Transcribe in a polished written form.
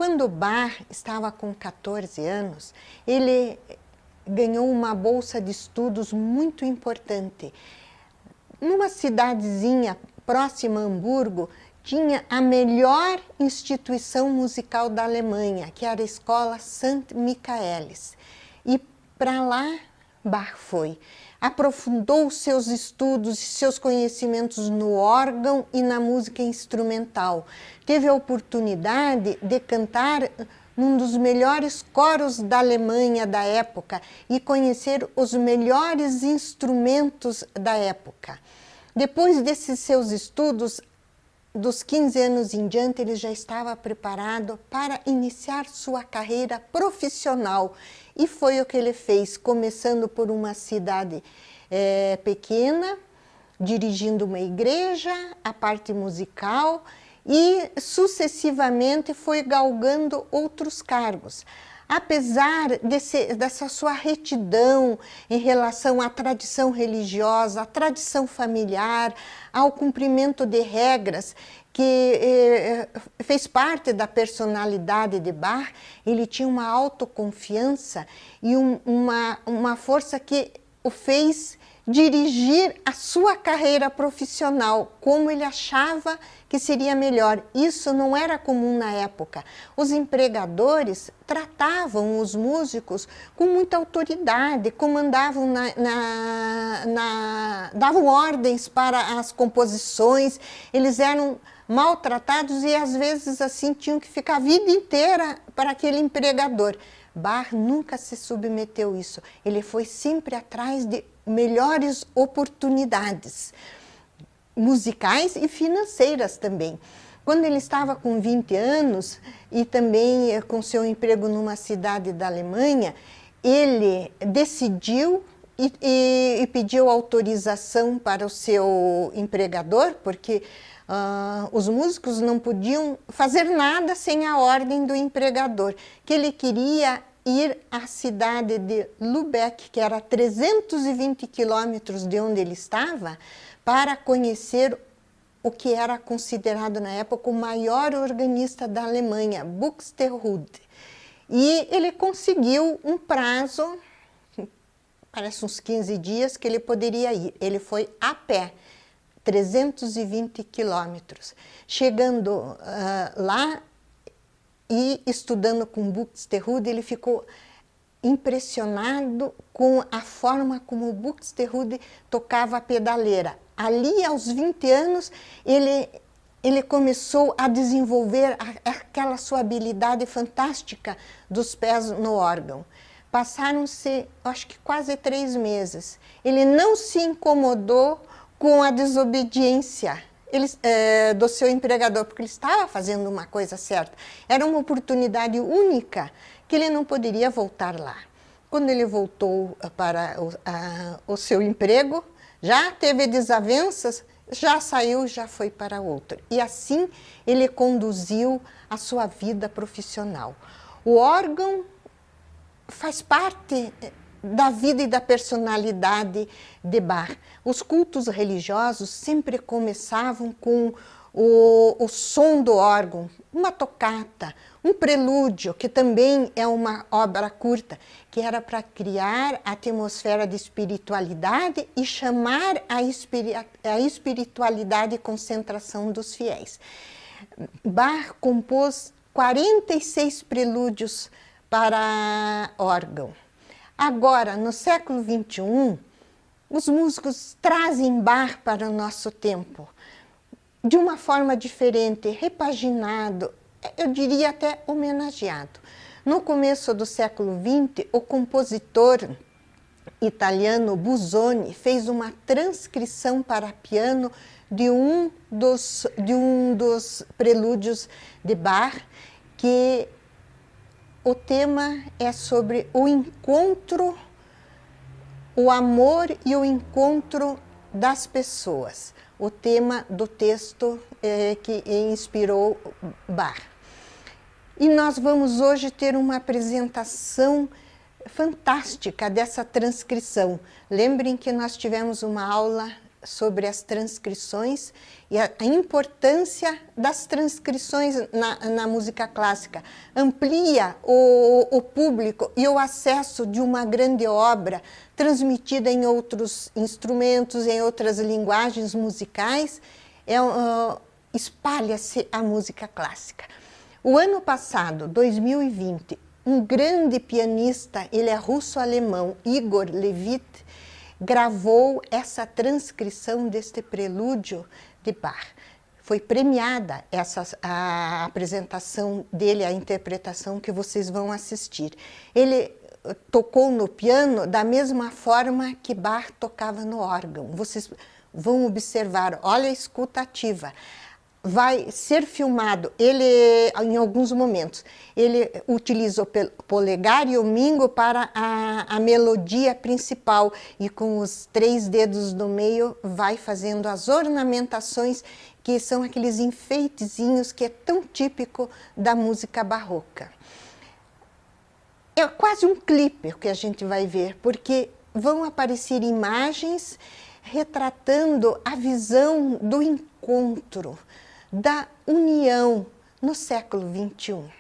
Quando Bach estava com 14 anos, ele ganhou uma bolsa de estudos muito importante. Numa cidadezinha próxima a Hamburgo, tinha a melhor instituição musical da Alemanha, que era a Escola St. Michaelis. E para lá Bach foi. Aprofundou seus estudos e seus conhecimentos no órgão e na música instrumental. Teve a oportunidade de cantar num dos melhores coros da Alemanha da época e conhecer os melhores instrumentos da época. Depois desses seus estudos, dos 15 anos em diante, ele já estava preparado para iniciar sua carreira profissional. E foi o que ele fez, começando por uma cidade pequena, dirigindo uma igreja, a parte musical, e sucessivamente foi galgando outros cargos. Apesar dessa sua retidão em relação à tradição religiosa, à tradição familiar, ao cumprimento de regras que fez parte da personalidade de Bach, ele tinha uma autoconfiança e uma força que o fez dirigir a sua carreira profissional como ele achava que seria melhor. Isso não era comum na época. Os empregadores tratavam os músicos com muita autoridade, comandavam davam ordens para as composições, eles eram maltratados e às vezes assim tinham que ficar a vida inteira para aquele empregador. Bach nunca se submeteu a isso, ele foi sempre atrás de melhores oportunidades musicais e financeiras também. Quando ele estava com 20 anos e também com seu emprego numa cidade da Alemanha, ele decidiu e pediu autorização para o seu empregador, porque os músicos não podiam fazer nada sem a ordem do empregador, que ele queria ir à cidade de Lübeck, que era a 320 quilômetros de onde ele estava, para conhecer o que era considerado na época o maior organista da Alemanha, Buxtehude. E ele conseguiu um prazo, parece uns 15 dias, que ele poderia ir. Ele foi a pé, 320 quilômetros. Chegando lá e estudando com Buxtehude, ele ficou impressionado com a forma como Buxtehude tocava a pedaleira. Ali, aos 20 anos, ele começou a desenvolver aquela sua habilidade fantástica dos pés no órgão. Passaram-se, acho que quase 3 meses. Ele não se incomodou com a desobediência do seu empregador, porque ele estava fazendo uma coisa certa. Era uma oportunidade única que ele não poderia voltar lá. Quando ele voltou para o seu emprego, já teve desavenças, já saiu, já foi para outro. E assim ele conduziu a sua vida profissional. O órgão faz parte da vida e da personalidade de Bach. Os cultos religiosos sempre começavam com o som do órgão, uma tocata, um prelúdio, que também é uma obra curta, que era para criar a atmosfera de espiritualidade e chamar a espiritualidade e concentração dos fiéis. Bach compôs 46 prelúdios para órgão. Agora, no século XXI, os músicos trazem Bach para o nosso tempo de uma forma diferente, repaginado, eu diria até homenageado. No começo do século XX, o compositor italiano Busoni fez uma transcrição para piano de um dos prelúdios de Bach, que o tema é sobre o encontro, o amor e o encontro das pessoas. O tema do texto que inspirou Bach. E nós vamos hoje ter uma apresentação fantástica dessa transcrição. Lembrem que nós tivemos uma aula sobre as transcrições e a importância das transcrições na música clássica. Amplia o público e o acesso de uma grande obra transmitida em outros instrumentos, em outras linguagens musicais, espalha-se a música clássica. O ano passado, 2020, um grande pianista, ele é russo-alemão, Igor Levit, gravou essa transcrição deste prelúdio de Bach. Foi premiada a apresentação dele, a interpretação que vocês vão assistir. Ele tocou no piano da mesma forma que Bach tocava no órgão. Vocês vão observar, olha a escuta ativa. Vai ser filmado, ele, em alguns momentos, ele utiliza o polegar e o mingo para a melodia principal e com os 3 dedos do meio vai fazendo as ornamentações, que são aqueles enfeitezinhos que é tão típico da música barroca. É quase um clipe o que a gente vai ver, porque vão aparecer imagens retratando a visão do encontro, da união no século XXI.